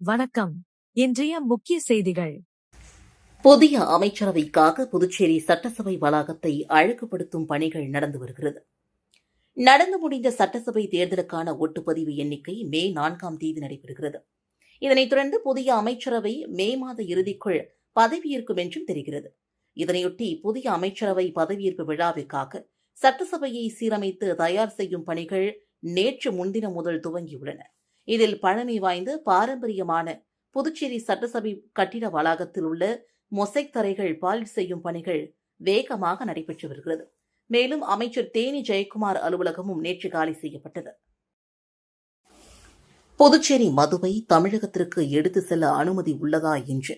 வணக்கம். இன்றைய முக்கிய செய்திகள். புதிய அமைச்சரவைக்காக புதுச்சேரி சட்டசபை வளாகத்தை அழகுபடுத்தும் பணிகள் நடந்து வருகிறது. நடந்து முடிந்த சட்டசபை தேர்தலுக்கான ஓட்டுப்பதிவு எண்ணிக்கை மே 4ஆம் தேதி நடைபெறுகிறது. இதனைத் தொடர்ந்து புதிய அமைச்சரவை மே மாத இறுதிக்குள் பதவியேற்கும் என்றும் தெரிகிறது. இதனையொட்டி புதிய அமைச்சரவை பதவியேற்பு விழாவிற்காக சட்டசபையை சீரமைத்து தயார் செய்யும் பணிகள் நேற்று முன்தினம் முதல் துவங்கியுள்ளன. இதில் பழமை வாய்ந்த பாரம்பரியமான புதுச்சேரி சட்டசபை கட்டிட வளாகத்தில் உள்ள மொசைக் தரைகள் பாலிஷ் செய்யும் பணிகள் வேகமாக நடைபெற்று வருகிறது. மேலும் அமைச்சர் தேனி ஜெயக்குமார் அலுவலகமும் நேற்று காலி செய்யப்பட்டது. புதுச்சேரி மதுவை தமிழகத்திற்கு எடுத்து செல்ல அனுமதி உள்ளதா என்று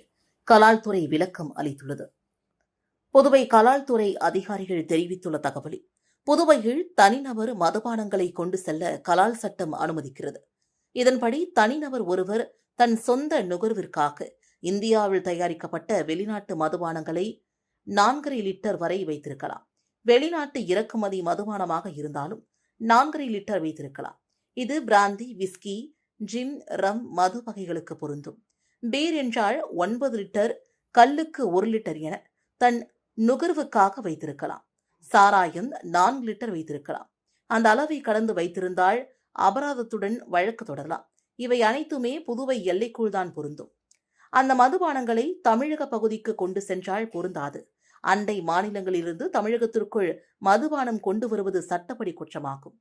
கலால்துறை விளக்கம் அளித்துள்ளது. புதுவை கலால்துறை அதிகாரிகள் தெரிவித்துள்ள தகவலில், புதுவையில் தனிநபர் மதுபானங்களை கொண்டு செல்ல கலால் சட்டம் அனுமதிக்கிறது. இதன்படி தனிநபர் ஒருவர் தன் சொந்த நுகர்விற்காக இந்தியாவில் தயாரிக்கப்பட்ட வெளிநாட்டு மதுபானங்களை 4.5 லிட்டர் வரை வைத்திருக்கலாம். வெளிநாட்டு இறக்குமதி மதுபானமாக இருந்தாலும் 4.5 லிட்டர் வைத்திருக்கலாம். இது பிராந்தி, விஸ்கி, ஜின், ரம் மது வகைகளுக்கு பொருந்தும். பீர் என்றால் 9 லிட்டர், கல்லுக்கு 1 லிட்டர் என தன் நுகர்வுக்காக வைத்திருக்கலாம். சாராயம் 4 லிட்டர் வைத்திருக்கலாம். அந்த அளவை கடந்து வைத்திருந்தால் அபராதத்துடன் வழக்கு தொடரலாம். இவை அனைத்துமே புதுவை எல்லைக்குள் தான் பொருந்தும். அந்த மதுபானங்களை தமிழக பகுதிக்கு கொண்டு சென்றால் பொருந்தாது. அண்டை மாநிலங்களிலிருந்து தமிழகத்திற்குள் மதுபானம் கொண்டு வருவது சட்டப்படி குற்றமாகும்.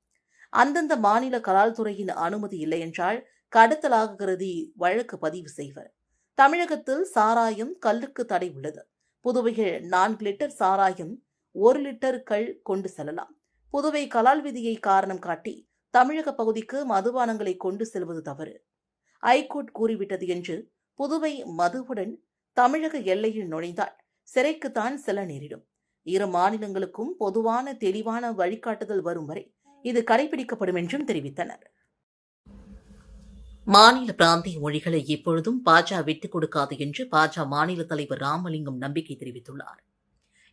அந்தந்த மாநில கலால்துறையின் அனுமதி இல்லை என்றால் கடத்தலாக கருதி வழக்கு பதிவு செய்வர். தமிழகத்தில் சாராயம், கல்லுக்கு தடை உள்ளது. புதுவையில் 4 லிட்டர் சாராயம், 1 லிட்டர் கல் கொண்டு செல்லலாம். புதுவை கலால் விதியை காரணம் காட்டி தமிழக பகுதிக்கு மதுபானங்களை கொண்டு செல்வது தவறு. ஐகோர்ட் கூறிவிட்டது என்று புதுவை மதுவுடன் தமிழக எல்லையில் நுழைந்தால் சிறைக்குத்தான் செல்ல நேரிடும். இரு மாநிலங்களுக்கும் பொதுவான தெளிவான வழிகாட்டுதல் வரும் வரை இது கடைபிடிக்கப்படும் என்றும் தெரிவித்தனர். மாநில பிராந்திய மொழிகளை இப்பொழுதும் பாஜக விட்டுக் கொடுக்காது என்று பாஜக மாநில தலைவர் ராமலிங்கம் நம்பிக்கை தெரிவித்துள்ளார்.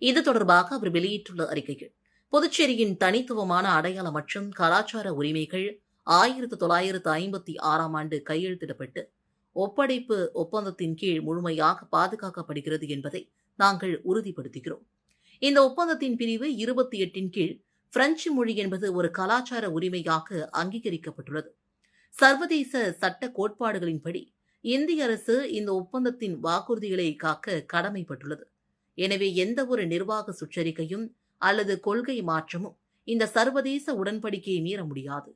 இது தொடர்பாக அவர் வெளியிட்டுள்ள அறிக்கையில், புதுச்சேரியின் தனித்துவமான அடையாளம் மற்றும் கலாச்சார உரிமைகள் 1956ஆம் ஆண்டு கையெழுத்திடப்பட்டு ஒப்படைப்பு ஒப்பந்தத்தின் கீழ் முழுமையாக பாதுகாக்கப்படுகிறது என்பதை நாங்கள் உறுதிப்படுத்துகிறோம். இந்த ஒப்பந்தத்தின் பிரிவு 28 கீழ் பிரெஞ்சு மொழி என்பது ஒரு கலாச்சார உரிமையாக அங்கீகரிக்கப்பட்டுள்ளது. சர்வதேச சட்ட கோட்பாடுகளின்படி இந்திய அரசு இந்த ஒப்பந்தத்தின் வாக்குறுதிகளை காக்க கடமைப்பட்டுள்ளது. எனவே எந்தவொரு நிர்வாக சுற்றறிக்கையும் அல்லது கொள்கை மாற்றமும் இந்த சர்வதேச உடன்படிக்கையை மீற முடியாது.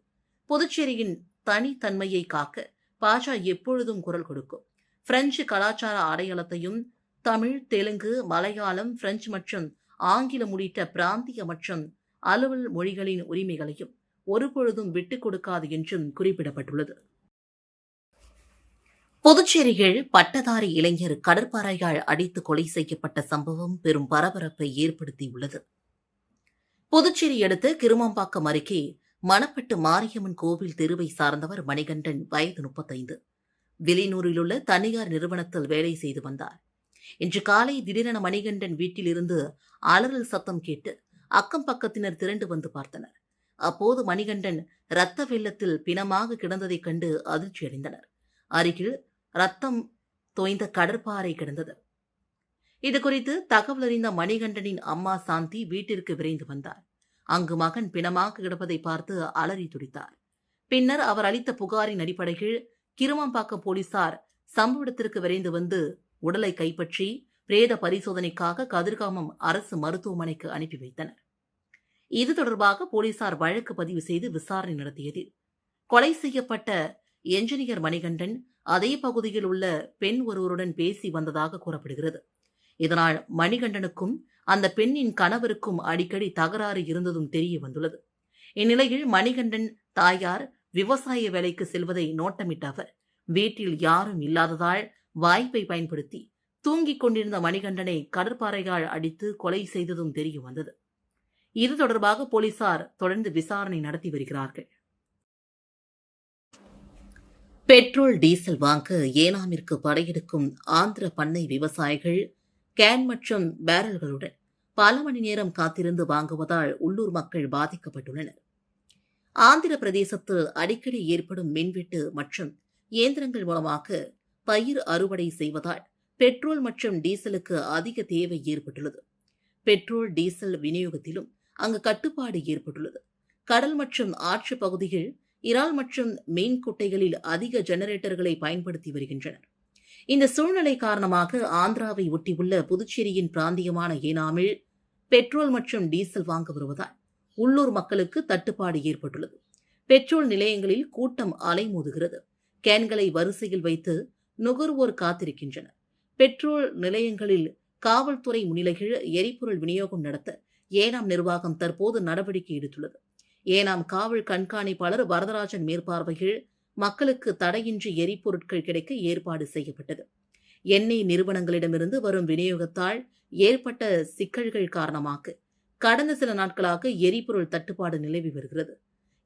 புதுச்சேரியின் தனித்தன்மையை காக்க பாஜக எப்பொழுதும் குரல் கொடுக்கும். பிரெஞ்சு கலாச்சார அடையாளத்தையும் தமிழ், தெலுங்கு, மலையாளம், பிரெஞ்சு மற்றும் ஆங்கிலம் உள்ளிட்ட பிராந்திய மற்றும் அலுவல் மொழிகளின் உரிமைகளையும் ஒருபொழுதும் விட்டுக் கொடுக்காது என்றும் குறிப்பிடப்பட்டுள்ளது. புதுச்சேரியில் பட்டதாரி இளைஞர் கடற்பாறையால் அடித்து கொலை செய்யப்பட்ட சம்பவம் பெரும் பரபரப்பை ஏற்படுத்தியுள்ளது. புதுச்சேரி அடுத்த கிருமாம்பாக்கம் அருகே மணப்பட்டு மாரியம்மன் கோவில் தெருவை சார்ந்தவர் மணிகண்டன், வயது 35, வெளியூரில் உள்ள தனியார் நிறுவனத்தில் வேலை செய்து வந்தார். இன்று காலை திடீரென மணிகண்டன் வீட்டில் இருந்து அலறல் சத்தம் கேட்டு அக்கம் பக்கத்தினர் திரண்டு வந்து பார்த்தனர். அப்போது மணிகண்டன் இரத்த வெள்ளத்தில் பிணமாக கிடந்ததைக் கண்டு அதிர்ச்சியடைந்தனர். அருகில் ரத்தம் தோய்ந்த கடற்பாறை கிடந்தது. இதுகுறித்து தகவல் அறிந்த மணிகண்டனின் அம்மா சாந்தி வீட்டிற்கு விரைந்து வந்தார். அங்கு மகன் பிணமாக கிடப்பதை பார்த்து அலறி துடித்தார். பின்னர் அவர் அளித்த புகாரின் அடிப்படையில் கிருமாம்பாக்கம் போலீசார் சம்பவ இடத்திற்கு விரைந்து வந்து உடலை கைப்பற்றி பிரேத பரிசோதனைக்காக கதிர்காமம் அரசு மருத்துவமனைக்கு அனுப்பி வைத்தனர். இது தொடர்பாக போலீசார் வழக்கு பதிவு செய்து விசாரணை நடத்தியதில், கொலை செய்யப்பட்ட என்ஜினியர் மணிகண்டன் அதே பகுதியில் உள்ள பெண் ஒருவருடன் பேசி வந்ததாக கூறப்படுகிறது. இதனால் மணிகண்டனுக்கும் அந்த பெண்ணின் கணவருக்கும் அடிக்கடி தகராறு இருந்ததும் தெரிய வந்துள்ளது. இந்நிலையில் மணிகண்டன் தாயார் விவசாய வேலைக்கு செல்வதை நோட்டமிட்ட அவர் வீட்டில் யாரும் இல்லாததால் வாய்ப்பை பயன்படுத்தி தூங்கிக் கொண்டிருந்த மணிகண்டனை கடற்பாறையால் அடித்து கொலை செய்ததும் தெரிய வந்தது. இது தொடர்பாக போலீசார் தொடர்ந்து விசாரணை நடத்தி வருகிறார்கள். பெட்ரோல், டீசல் வாங்க ஏனாமிற்கு படையெடுக்கும் ஆந்திர பண்ணை விவசாயிகள் கேன் மற்றும் பேரல்களுடன் பல மணி நேரம் காத்திருந்து வாங்குவதால் உள்ளூர் மக்கள் பாதிக்கப்பட்டுள்ளனர். ஆந்திர பிரதேசத்தில் அடிக்கடி ஏற்படும் மின்வெட்டு மற்றும் இயந்திரங்கள் மூலமாக பயிர் அறுவடை செய்வதால் பெட்ரோல் மற்றும் டீசலுக்கு அதிக தேவை ஏற்பட்டுள்ளது. பெட்ரோல் டீசல் விநியோகத்திலும் அங்கு கட்டுப்பாடு ஏற்பட்டுள்ளது. கடல் மற்றும் ஆற்று பகுதிகள் இறால் மற்றும் மீன் குட்டைகளில் அதிக ஜெனரேட்டர்களை பயன்படுத்தி வருகின்றனர். இந்த சூழ்நிலை காரணமாக ஆந்திராவை ஒட்டியுள்ள புதுச்சேரியின் பிராந்தியமான ஏனாமில் பெட்ரோல் மற்றும் டீசல் வாங்க வருவதால் உள்ளூர் மக்களுக்கு தட்டுப்பாடு ஏற்பட்டுள்ளது. பெட்ரோல் நிலையங்களில் கூட்டம் அலைமோதுகிறது. கேன்களை வரிசையில் வைத்து நுகர்வோர் காத்திருக்கின்றனர். பெட்ரோல் நிலையங்களில் காவல்துறை முன்னிலையில் எரிபொருள் விநியோகம் நடத்த ஏனாம் நிர்வாகம் தற்போது நடவடிக்கை எடுத்துள்ளது. ஏனாம் காவல் கண்காணிப்பாளர் வரதராஜன் மேற்பார்வையில் மக்களுக்கு தடையின்றி எரிபொருட்கள் கிடைக்க ஏற்பாடு செய்யப்பட்டது. எண்ணெய் நிறுவனங்களிடமிருந்து வரும் விநியோகத்தால் ஏற்பட்ட சிக்கல்கள் காரணமாக கடந்த சில நாட்களாக எரிபொருள் தட்டுப்பாடு நிலவி வருகிறது.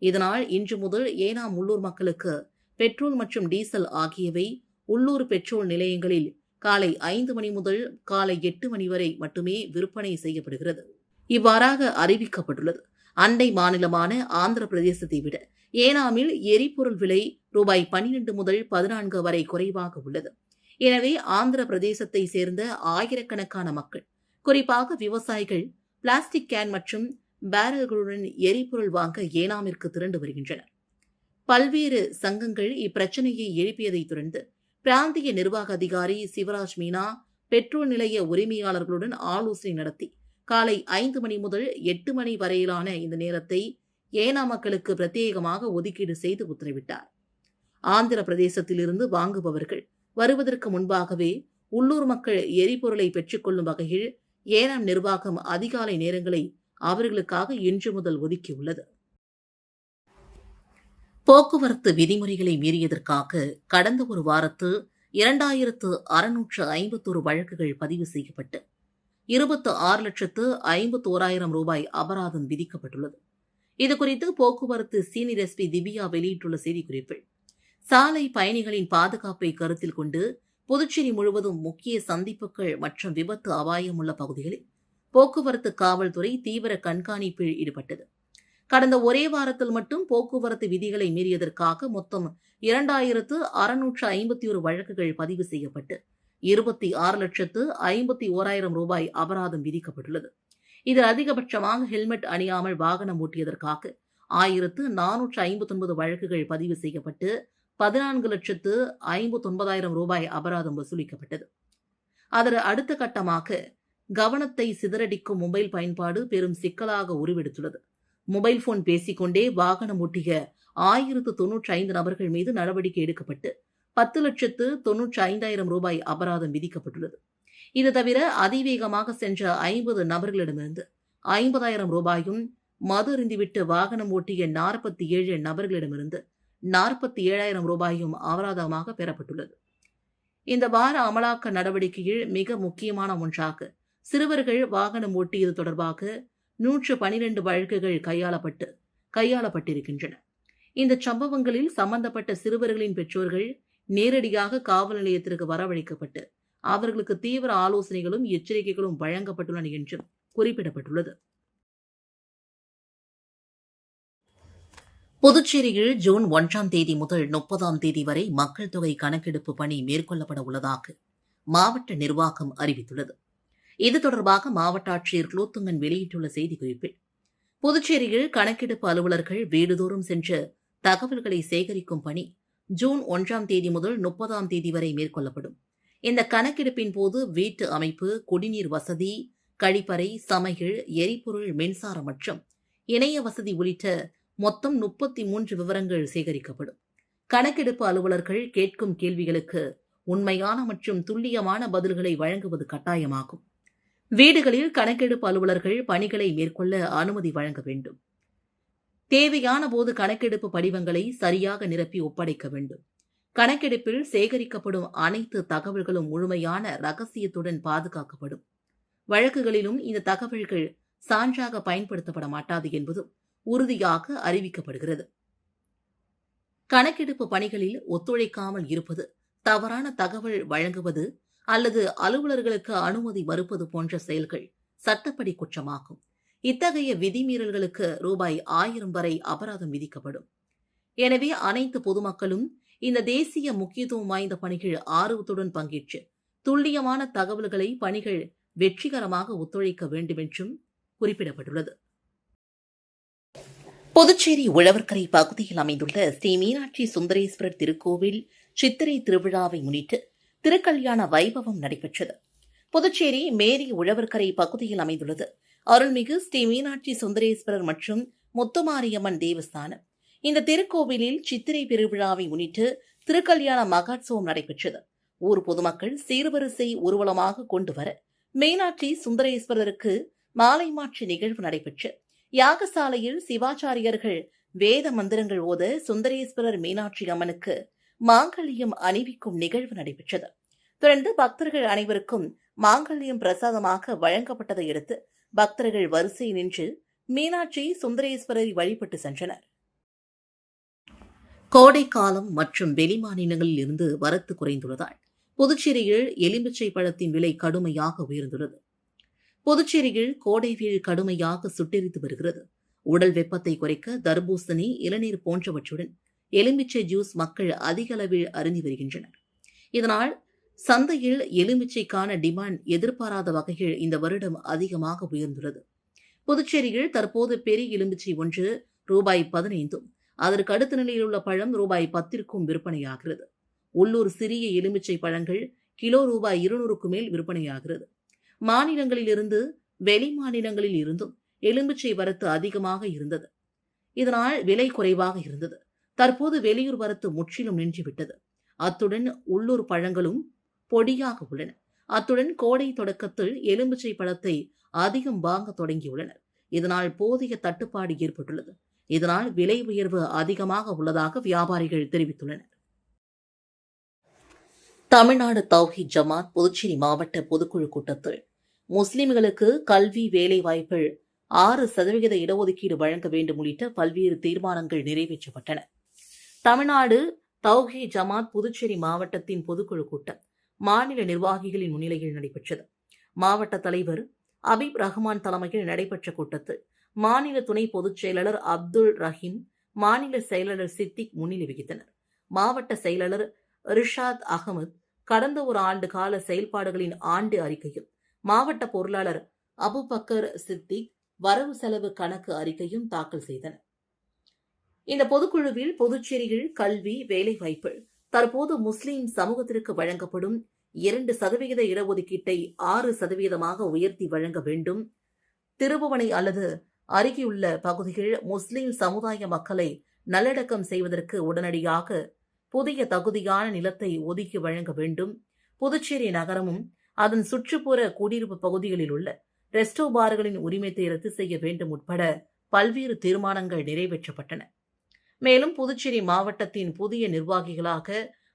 இதனால் இன்று முதல் ஏனாம் உள்ளூர் மக்களுக்கு பெட்ரோல் மற்றும் டீசல் ஆகியவை உள்ளூர் பெட்ரோல் நிலையங்களில் காலை 5 மணி முதல் காலை 8 மணி வரை மட்டுமே விற்பனை செய்யப்படுகிறது. இவ்வாறாக அறிவிக்கப்பட்டுள்ளது. அண்டை மாநிலமான ஆந்திர பிரதேசத்தை விட ஏனாமில் எரிபொருள் விலை ரூபாய் 12 முதல் 14 வரை குறைவாக உள்ளது. எனவே ஆந்திர பிரதேசத்தை சேர்ந்த ஆயிரக்கணக்கான மக்கள், குறிப்பாக விவசாயிகள், பிளாஸ்டிக் கேன் மற்றும் பேரல்களுடன் எரிபொருள் வாங்க ஏனாமிற்கு திரண்டு வருகின்றனர். பல்வேறு சங்கங்கள் இப்பிரச்சனையை எழுப்பியதைத் தொடர்ந்து பிராந்திய நிர்வாக அதிகாரி சிவராஜ் மீனா பெட்ரோல் நிலைய உரிமையாளர்களுடன் ஆலோசனை நடத்தி காலை 5 மணி முதல் 8 மணி வரையிலான இந்த நேரத்தை ஏனாம் மக்களுக்கு பிரத்யேகமாக ஒதுக்கீடு செய்து உத்தரவிட்டார். ஆந்திர பிரதேசத்திலிருந்து வாங்குபவர்கள் வருவதற்கு முன்பாகவே உள்ளூர் மக்கள் எரிபொருளை பெற்றுக்கொள்ளும் வகையில் ஏனாம் நிர்வாகம் அதிகாலை நேரங்களை அவர்களுக்காக இன்று முதல் ஒதுக்கியுள்ளது. போக்குவரத்து விதிமுறைகளை மீறியதற்காக கடந்த ஒரு வாரத்தில் 2651 வழக்குகள் பதிவு செய்யப்பட்டு 26,51,000 ரூபாய் அபராதம் விதிக்கப்பட்டுள்ளது. இதுகுறித்து போக்குவரத்து சீனியர் எஸ்பி திவ்யா வெளியிட்டுள்ள செய்திக்குறிப்பில், சாலை பயணிகளின் பாதுகாப்பை கருத்தில் கொண்டு புதுச்சேரி முழுவதும் முக்கிய சந்திப்புகள் மற்றும் விபத்து அபாயம் உள்ள பகுதிகளில் போக்குவரத்து காவல்துறை தீவிர கண்காணிப்பில் ஈடுபட்டது. கடந்த ஒரே வாரத்தில் மட்டும் போக்குவரத்து விதிகளை மீறியதற்காக மொத்தம் 2651 வழக்குகள் பதிவு செய்யப்பட்டு 26,51,000 ரூபாய் அபராதம் விதிக்கப்பட்டுள்ளது. இதில் அதிகபட்சமாக ஹெல்மெட் அணியாமல் வாகனம் ஓட்டியதற்காக 1459 வழக்குகள் பதிவு செய்யப்பட்டு 14,59,000 ரூபாய் அபராதம் வசூலிக்கப்பட்டது. அதற்கு அடுத்த கட்டமாக கவனத்தை சிதறடிக்கும் மொபைல் பயன்பாடு பெரும் சிக்கலாக உருவெடுத்துள்ளது. மொபைல் போன் பேசிக்கொண்டே வாகனம் ஓட்டிய 1095 நபர்கள் மீது நடவடிக்கை எடுக்கப்பட்டு 10,95,000 ரூபாய் அபராதம் விதிக்கப்பட்டுள்ளது. இது தவிர அதிவேகமாக சென்ற 50 நபர்களிடமிருந்து 50,000 ரூபாயும், மது அருந்திவிட்டு வாகனம் ஓட்டிய 47 நபர்களிடமிருந்து 47,000 ரூபாயும் அபராதமாக பெறப்பட்டுள்ளது. இந்த வார அமலாக்க நடவடிக்கையில் மிக முக்கியமான ஒன்றாக சிறுவர்கள் வாகனம் ஓட்டியது தொடர்பாக 112 வழக்குகள் கையாளப்பட்டிருக்கின்றன. இந்த சம்பவங்களில் சம்பந்தப்பட்ட சிறுவர்களின் பெற்றோர்கள் நேரடியாக காவல் நிலையத்திற்கு வரவழைக்கப்பட்டு அவர்களுக்கு தீவிர ஆலோசனைகளும் எச்சரிக்கைகளும் வழங்கப்பட்டுள்ளன என்றும் குறிப்பிடப்பட்டுள்ளது. புதுச்சேரியில் ஜூன் 1ஆம் தேதி முதல் 30ஆம் தேதி வரை மக்கள் தொகை கணக்கெடுப்பு பணி மேற்கொள்ளப்பட உள்ளதாக மாவட்ட நிர்வாகம் அறிவித்துள்ளது. இது தொடர்பாக மாவட்ட ஆட்சியர் குலோத்துங்கன் வெளியிட்டுள்ள செய்திக்குறிப்பில், புதுச்சேரியில் கணக்கெடுப்பு அலுவலர்கள் வீடுதோறும் சென்று தகவல்களை சேகரிக்கும் பணி ஜூன் 1ஆம் தேதி முதல் 30ஆம் தேதி வரை மேற்கொள்ளப்படும். இந்த கணக்கெடுப்பின் போது வீட்டு அமைப்பு, குடிநீர் வசதி, கழிப்பறை, சமையல், எரிபொருள், மின்சாரம் மற்றும் இணைய வசதி உள்ளிட்ட மொத்தம் 33 விவரங்கள் சேகரிக்கப்படும். கணக்கெடுப்பு அலுவலர்கள் கேட்கும் கேள்விகளுக்கு உண்மையான மற்றும் துல்லியமான பதில்களை வழங்குவது கட்டாயமாகும். வீடுகளில் கணக்கெடுப்பு அலுவலர்கள் பணிகளை மேற்கொள்ள அனுமதி வழங்க வேண்டும். தேவையான போது கணக்கெடுப்பு படிவங்களை சரியாக நிரப்பி ஒப்படைக்க வேண்டும். கணக்கெடுப்பில் சேகரிக்கப்படும் அனைத்து தகவல்களும் முழுமையான ரகசியத்துடன் பாதுகாக்கப்படும். வழக்குகளிலும் இந்த தகவல்கள் சான்றாக பயன்படுத்தப்பட மாட்டாது என்பதும் உறுதியாக அறிவிக்கப்படுகிறது. கணக்கெடுப்பு பணிகளில் ஒத்துழைக்காமல் இருப்பது, தவறான தகவல் வழங்குவது அல்லது அலுவலர்களுக்கு அனுமதி மறுப்பது போன்ற செயல்கள் சட்டப்படி குற்றமாகும். இத்தகைய விதிமீறல்களுக்கு ரூபாய் 1000 வரை அபராதம் விதிக்கப்படும். எனவே அனைத்து பொதுமக்களும் இந்த தேசிய முக்கியத்துவம் வாய்ந்த பணிகள் ஆர்வத்துடன் பங்கேற்று துல்லியமான தகவல்களை பணிகள் வெற்றிகரமாக ஒத்துழைக்க வேண்டும் என்றும் குறிப்பிடப்பட்டுள்ளது. புதுச்சேரி உழவர்கரை பகுதியில் அமைந்துள்ள ஸ்ரீ மீனாட்சி சுந்தரேஸ்வரர் திருக்கோவில் சித்திரை திருவிழாவை முன்னிட்டு திருக்கல்யாண வைபவம் நடைபெற்றது. புதுச்சேரி மேரி உழவர்கரை பகுதியில் அமைந்துள்ளது அருள்மிகு ஸ்ரீ மீனாட்சி சுந்தரேஸ்வரர் மற்றும் முத்துமாரியம்மன் தேவஸ்தானம். இந்த திருக்கோவிலில் சித்திரை பெருவிழாவை முன்னிட்டு திருக்கல்யாண மகோத்சவம் நடைபெற்றது. ஊர் பொதுமக்கள் சீர்வரிசை ஊர்வலமாக கொண்டு வர மீனாட்சி சுந்தரேஸ்வரருக்கு மாலை மாற்று நிகழ்வு நடைபெற்று யாகசாலையில் சிவாச்சாரியர்கள் வேத மந்திரங்கள் ஓத சுந்தரேஸ்வரர் மீனாட்சி அம்மனுக்கு மாங்கல்யம் அணிவிக்கும் நிகழ்வு நடைபெற்றது. தொடர்ந்து பக்தர்கள் அனைவருக்கும் மாங்கல்யம் பிரசாதமாக வழங்கப்பட்டதை அடுத்து பக்தர்கள் வரிசை நின்று மீனாட்சி சுந்தரேஸ்வரரை வழிபட்டு சென்றனர். கோடை காலம் மற்றும் வெளிமாநிலங்களில் இருந்து வரத்து குறைந்துள்ளதால் புதுச்சேரியில் எலுமிச்சை பழத்தின் விலை கடுமையாக உயர்ந்துள்ளது. புதுச்சேரியில் கோடை வெயில் கடுமையாக சுட்டெரித்து வருகிறது. உடல் வெப்பத்தை குறைக்க தர்பூசணி, இளநீர் போன்றவற்றுடன் எலுமிச்சை ஜூஸ் மக்கள் அதிக அளவில் அருந்தி வருகின்றனர். இதனால் சந்தையில் எலுமிச்சைக்கான டிமாண்ட் எதிர்பாராத வகையில் இந்த வருடம் அதிகமாக உயர்ந்துள்ளது. புதுச்சேரியில் தற்போது பெரிய எலுமிச்சை ஒன்று ரூபாய் 15, அதற்கு அடுத்த நிலையில் உள்ள பழம் ரூபாய் 10க்கும் விற்பனையாகிறது. உள்ளூர் சிறிய எலுமிச்சை பழங்கள் கிலோ ரூபாய் 200க்கு மேல் விற்பனையாகிறது. மாநிலங்களிலிருந்து வெளி மாநிலங்களில் இருந்தும் எலுமிச்சை வரத்து அதிகமாக இருந்தது. இதனால் விலை குறைவாக இருந்தது. தற்போது வெளியூர் வரத்து முற்றிலும் நின்றுவிட்டது. அத்துடன் உள்ளூர் பழங்களும் பொடியாக உள்ளன. அத்துடன் கோடை தொடக்கத்தில் எலுமிச்சை பழத்தை அதிகம் வாங்க தொடங்கியுள்ளனர். இதனால் போதிய தட்டுப்பாடு ஏற்பட்டுள்ளது. இதனால் விலை உயர்வு அதிகமாக உள்ளதாக வியாபாரிகள் தெரிவித்துள்ளனர். தமிழ்நாடு தௌஹீத் ஜமாத் புதுச்சேரி மாவட்ட பொதுக்குழு கூட்டத்தில் முஸ்லிம்களுக்கு கல்வி வேலை வாய்ப்பில் 6% இடஒதுக்கீடு வழங்க வேண்டும் உள்ளிட்ட பல்வேறு தீர்மானங்கள் நிறைவேற்றப்பட்டன. தமிழ்நாடு தௌஹீத் ஜமாத் புதுச்சேரி மாவட்டத்தின் பொதுக்குழு கூட்டம் மாநில நிர்வாகிகளின் முன்னிலையில் நடைபெற்றது. மாவட்ட தலைவர் அபீப் ரஹ்மான் தலைமையில் நடைபெற்ற கூட்டத்தில் மாநில துணை பொதுச் செயலாளர் அப்துல் ரஹீம், மாநில செயலாளர் சித்திக் முன்னிலை வகித்தனர். மாவட்ட செயலாளர் ரிஷாத் அகமது கடந்த ஒரு ஆண்டு கால செயல்பாடுகளின் ஆண்டு அறிக்கையும், மாவட்ட பொருளாளர் அபுபக்கர் சித்திக் வரவு செலவு கணக்கு அறிக்கையும் தாக்கல் செய்தனர். இந்த பொதுக்குழுவில் புதுச்சேரியில் கல்வி வேலைவாய்ப்பில் தற்போது முஸ்லிம் சமூகத்திற்கு வழங்கப்படும் 2% இடஒதுக்கீட்டை 6% உயர்த்தி வழங்க வேண்டும், திருபுவனை அல்லது அருகியுள்ள பகுதிகள் முஸ்லிம் சமுதாய மக்களை நல்லடக்கம் செய்வதற்கு உடனடியாக புதிய தகுதியான நிலத்தை ஒதுக்கி வழங்க வேண்டும், புதுச்சேரி நகரமும் அதன் சுற்றுப்புற குடியிருப்பு பகுதிகளில் உள்ள ரெஸ்டோ பார்களின் உரிமத்தை ரத்து செய்ய வேண்டும் உட்பட பல்வேறு தீர்மானங்கள் நிறைவேற்றப்பட்டன. மேலும் புதுச்சேரி மாவட்டத்தின் புதிய நிர்வாகிகளாக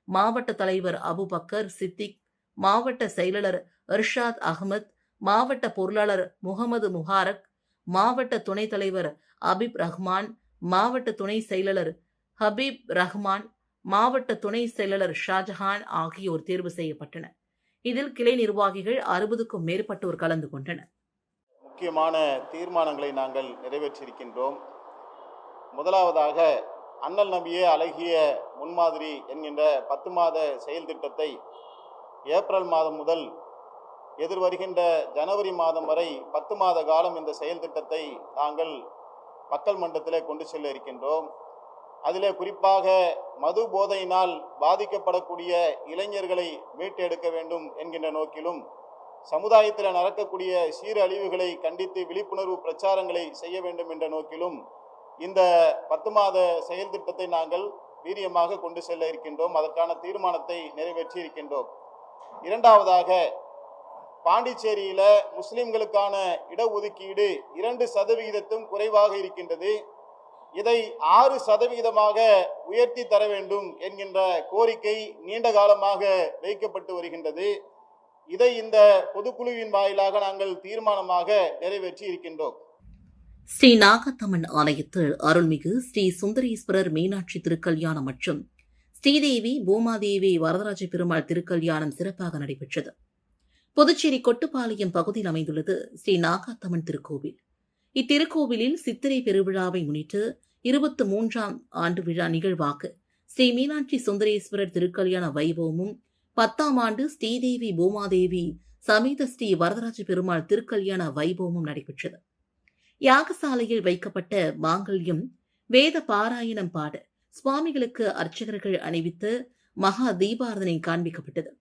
மாவட்ட தலைவர் அபுபக்கர் சித்திக், மாவட்ட செயலாளர் இர்ஷாத் அகமது, மாவட்ட பொருளாளர் முகமது முஹாரக், மாவட்ட துணைத் தலைவர் அபீப் ரஹ்மான், மாவட்ட துணை செயலாளர் ஹபீப் ரஹ்மான், மாவட்ட துணை செயலாளர் ஷாஜஹான் ஆகியோர் தேர்வு செய்யப்பட்டனர். இதில் கிளை நிர்வாகிகள் 60க்கும் மேற்பட்டோர் கலந்து கொண்டனர். முக்கியமான தீர்மானங்களை நாங்கள் நிறைவேற்றியிருக்கின்றோம். முதலாவதாக அண்ணல் நபியே அழகிய முன்மாதிரி என்கின்ற 10 மாத செயல் திட்டத்தை ஏப்ரல் மாதம் முதல் எதிர்வருகின்ற ஜனவரி மாதம் வரை 10 மாத காலம் இந்த செயல் திட்டத்தை நாங்கள் மக்கள் மன்றத்திலே கொண்டு செல்ல இருக்கின்றோம். அதிலே குறிப்பாக மது போதையினால் பாதிக்கப்படக்கூடிய இளைஞர்களை மீட்டெடுக்க வேண்டும் என்கின்ற நோக்கிலும், சமுதாயத்தில் நடக்கக்கூடிய சீரழிவுகளை கண்டித்து விழிப்புணர்வு பிரச்சாரங்களை செய்ய வேண்டும் என்ற நோக்கிலும் இந்த 10 மாத செயல் திட்டத்தை நாங்கள் வீரியமாக கொண்டு செல்ல இருக்கின்றோம். அதற்கான தீர்மானத்தை நிறைவேற்றி இருக்கின்றோம். இரண்டாவதாக, பாண்டிச்சேரியில முஸ்லிம்களுக்கான இடஒதுக்கீடு 2% குறைவாக இருக்கின்றது. இதை 6% உயர்த்தி தர வேண்டும் என்கின்ற கோரிக்கை நீண்ட காலமாக வைக்கப்பட்டு வருகின்றது. இதை இந்த பொதுக்குழுவின் வாயிலாக நாங்கள் தீர்மானமாக நிறைவேற்றி இருக்கின்றோம். ஸ்ரீ நாகத்தம்மன் ஆலயத்தில் அருள்மிகு ஸ்ரீ சுந்தரேஸ்வரர் மீனாட்சி திருக்கல்யாணம் மற்றும் ஸ்ரீதேவி பூமாதேவி வரதராஜ பெருமாள் திருக்கல்யாணம் சிறப்பாக நடைபெற்றது. புதுச்சேரி கொட்டுப்பாளையம் பகுதியில் அமைந்துள்ளது ஸ்ரீ நாகத்தம்மன் திருக்கோவில். இத்திருக்கோவிலில் சித்திரை பெருவிழாவை முன்னிட்டு 23ஆம் ஆண்டு விழா நிகழ்வாக ஸ்ரீ மீனாட்சி சுந்தரேஸ்வரர் திருக்கல்யாண வைபவமும் 10ஆம் ஆண்டு ஸ்ரீதேவி பூமாதேவி சமேத ஸ்ரீ வரதராஜ பெருமாள் திருக்கல்யாண வைபவமும் நடைபெற்றது. யாகசாலையில் வைக்கப்பட்ட மாங்கல்யம் வேத பாராயணம் பாட சுவாமிகளுக்கு அர்ச்சகர்கள் அணிவித்து மகா தீபாரதனை காண்பிக்கப்பட்டது.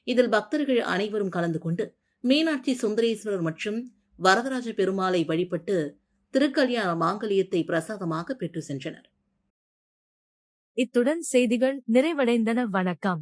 இதில் பக்தர்கள் அனைவரும் கலந்து கொண்டு மீனாட்சி சுந்தரேஸ்வரர் மற்றும் வரதராஜ பெருமாளை வழிபட்டு திருக்கல்யாண மாங்கல்யத்தை பிரசாதமாக பெற்று சென்றனர். இத்துடன் செய்திகள் நிறைவடைந்தன. வணக்கம்.